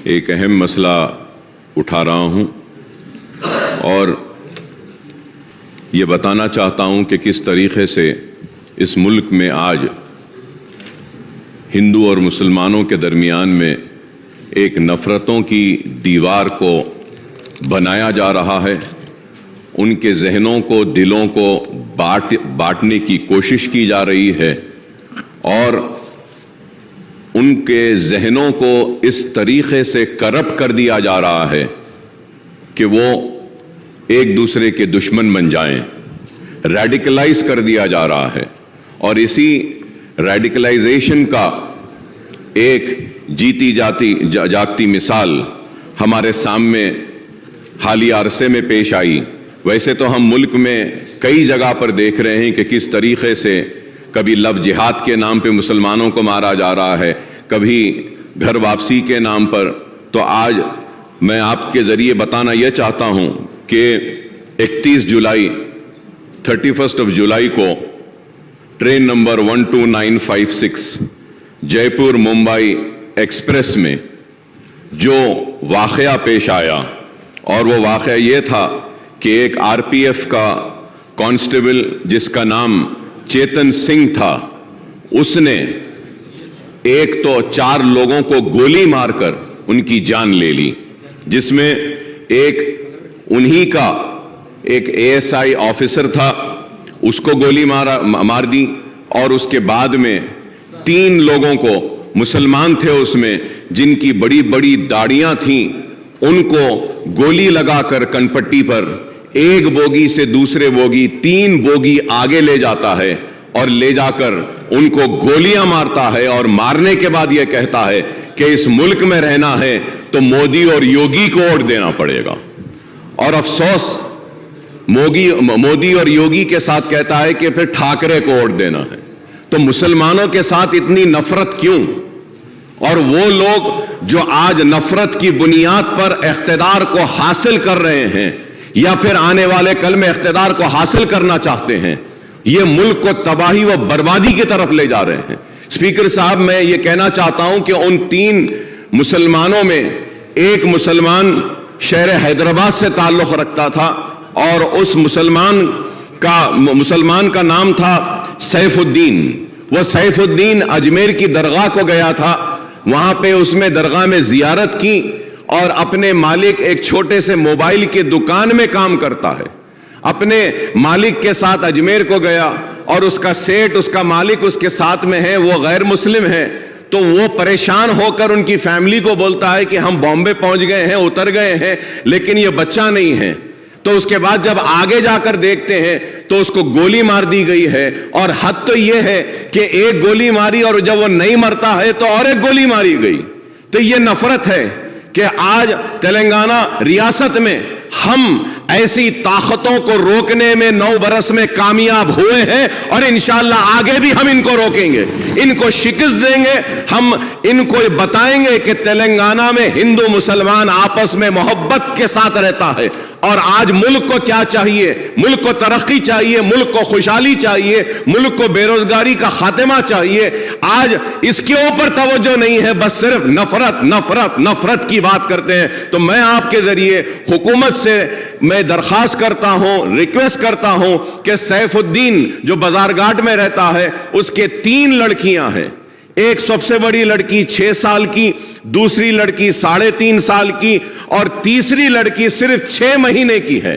ایک اہم مسئلہ اٹھا رہا ہوں اور یہ بتانا چاہتا ہوں کہ کس طریقے سے اس ملک میں آج ہندو اور مسلمانوں کے درمیان میں ایک نفرتوں کی دیوار کو بنایا جا رہا ہے، ان کے ذہنوں کو، دلوں کو بانٹنے کی کوشش کی جا رہی ہے اور ان کے ذہنوں کو اس طریقے سے کرپٹ کر دیا جا رہا ہے کہ وہ ایک دوسرے کے دشمن بن جائیں، ریڈیکلائز کر دیا جا رہا ہے۔ اور اسی ریڈیکلائزیشن کا ایک جیتی جاگتی مثال ہمارے سامنے حالیہ عرصے میں پیش آئی۔ ویسے تو ہم ملک میں کئی جگہ پر دیکھ رہے ہیں کہ کس طریقے سے کبھی لو جہاد کے نام پہ مسلمانوں کو مارا جا رہا ہے، کبھی گھر واپسی کے نام پر۔ تو آج میں آپ کے ذریعے بتانا یہ چاہتا ہوں کہ 31 جولائی 31 جولائی کو ٹرین نمبر 12956 جے پور ممبئی ایکسپریس میں جو واقعہ پیش آیا، اور وہ واقعہ یہ تھا کہ ایک آر پی ایف کا کانسٹیبل جس کا نام چیتن سنگھ تھا، اس نے ایک تو 4 لوگوں کو گولی مار کر ان کی جان لے لی، جس میں ایک انہی کا ایک ASI آفیسر تھا، اس کو گولی مار دی، اور اس کے بعد میں 3 لوگوں کو، مسلمان تھے اس میں، جن کی بڑی بڑی داڑیاں تھیں، ان کو گولی لگا کر کنپٹی پر ایک بوگی سے دوسرے بوگی 3 بوگی آگے لے جاتا ہے اور لے جا کر ان کو گولیاں مارتا ہے، اور مارنے کے بعد یہ کہتا ہے کہ اس ملک میں رہنا ہے تو مودی اور یوگی کو ووٹ دینا پڑے گا۔ اور افسوس مودی اور یوگی کے ساتھ کہتا ہے کہ پھر ٹھاکرے کو ووٹ دینا ہے۔ تو مسلمانوں کے ساتھ اتنی نفرت کیوں؟ اور وہ لوگ جو آج نفرت کی بنیاد پر اقتدار کو حاصل کر رہے ہیں یا پھر آنے والے کل میں اقتدار کو حاصل کرنا چاہتے ہیں، یہ ملک کو تباہی و بربادی کی طرف لے جا رہے ہیں۔ اسپیکر صاحب، میں یہ کہنا چاہتا ہوں کہ ان 3 مسلمانوں میں ایک مسلمان شہر حیدرآباد سے تعلق رکھتا تھا، اور اس مسلمان کا نام تھا سیف الدین۔ وہ سیف الدین اجمیر کی درگاہ کو گیا تھا، وہاں پہ اس میں درگاہ میں زیارت کی، اور اپنے مالک ایک چھوٹے سے موبائل کی دکان میں کام کرتا ہے، اپنے مالک کے ساتھ اجمیر کو گیا، اور اس کا سیٹ، اس کا مالک اس کے ساتھ میں ہے، وہ غیر مسلم ہے۔ تو وہ پریشان ہو کر ان کی فیملی کو بولتا ہے کہ ہم بامبے پہنچ گئے ہیں، اتر گئے ہیں، لیکن یہ بچہ نہیں ہے۔ تو اس کے بعد جب آگے جا کر دیکھتے ہیں تو اس کو گولی مار دی گئی ہے، اور حد تو یہ ہے کہ ایک گولی ماری اور جب وہ نہیں مرتا ہے تو اور ایک گولی ماری گئی۔ تو یہ نفرت ہے کہ آج تلنگانہ ریاست میں ہم ایسی طاقتوں کو روکنے میں 9 برس میں کامیاب ہوئے ہیں، اور انشاءاللہ آگے بھی ہم ان کو روکیں گے، ان کو شکست دیں گے۔ ہم ان کو بتائیں گے کہ تلنگانہ میں ہندو مسلمان آپس میں محبت کے ساتھ رہتا ہے، اور آج ملک کو کیا چاہیے؟ ملک کو ترقی چاہیے، ملک کو خوشحالی چاہیے، ملک کو بے روزگاری کا خاتمہ چاہیے۔ آج اس کے اوپر توجہ نہیں ہے، بس صرف نفرت نفرت نفرت کی بات کرتے ہیں۔ تو میں آپ کے ذریعے حکومت سے میں درخواست کرتا ہوں، ریکویسٹ کرتا ہوں کہ سیف الدین جو بازار گھاٹ میں رہتا ہے، اس کے 3 لڑکیاں ہیں، ایک سب سے بڑی لڑکی 6 سال کی، دوسری لڑکی 3.5 سال کی، اور تیسری لڑکی صرف 6 مہینے کی ہے۔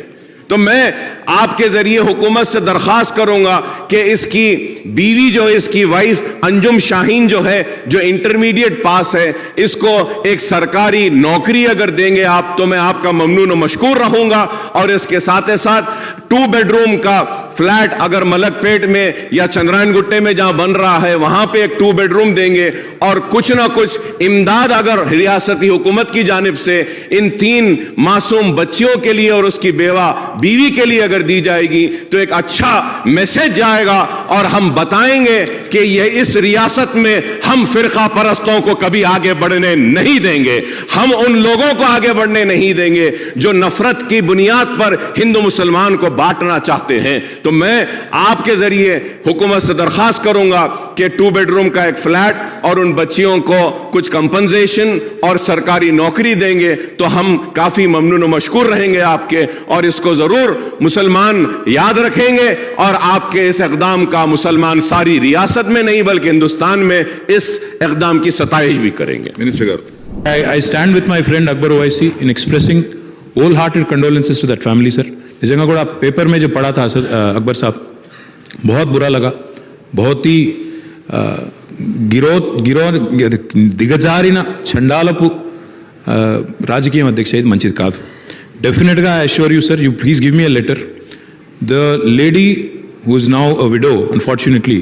تو میں آپ کے ذریعے حکومت سے درخواست کروں گا کہ اس کی بیوی جو اس کی وائف انجم شاہین جو ہے، جو انٹرمیڈیٹ پاس ہے، اس کو ایک سرکاری نوکری اگر دیں گے آپ، تو میں آپ کا ممنون و مشکور رہوں گا۔ اور اس کے ساتھ 2 بیڈ روم کا فلیٹ اگر ملک پیٹ میں یا چندرائن گٹے میں جہاں بن رہا ہے وہاں پہ ایک 2 بیڈ روم دیں گے، اور کچھ نہ کچھ امداد اگر ریاستی حکومت کی جانب سے ان 3 معصوم بچیوں کے لیے اور اس کی بیوی کے لیے اگر دی جائے گی تو ایک اچھا میسج جائے گا، اور ہم بتائیں گے کہ یہ اس ریاست میں ہم فرقہ پرستوں کو کبھی آگے بڑھنے نہیں دیں گے. ہم ان لوگوں کو آگے بڑھنے نہیں دیں گے جو نفرت کی بنیاد پر ہندو مسلمان کو بانٹنا چاہتے ہیں. تو میں آپ کے ذریعے حکومت سے درخواست کروں گا کہ 2 بیڈ روم کا ایک فلیٹ اور ان بچیوں کو کچھ کمپنسیشن اور سرکاری نوکری دیں گے تو ہم کافی ممنون و مشکور رہیں گے آپ کے, اور اس کو ضرور مسلمان یاد رکھیں گے, اور آپ کے اس اقدام کا مسلمان ساری ریاست میں نہیں بلکہ ہندوستان میں اس اقدام کی ستائش بھی کریں گے. I stand with my friend Akbar Owaisi in expressing wholehearted condolences to that family, sir. جگہ گوڑا پیپر میں جو پڑھا تھا اکبر صاحب, بہت برا لگا. بہت ہی దిగజారిన చండాలపు రాజకీయం అధ్యక్ష ఇది మంచిది కాదు. డెఫినెట్గా I assure you sir, you please give me a letter. The lady who is now a widow unfortunately,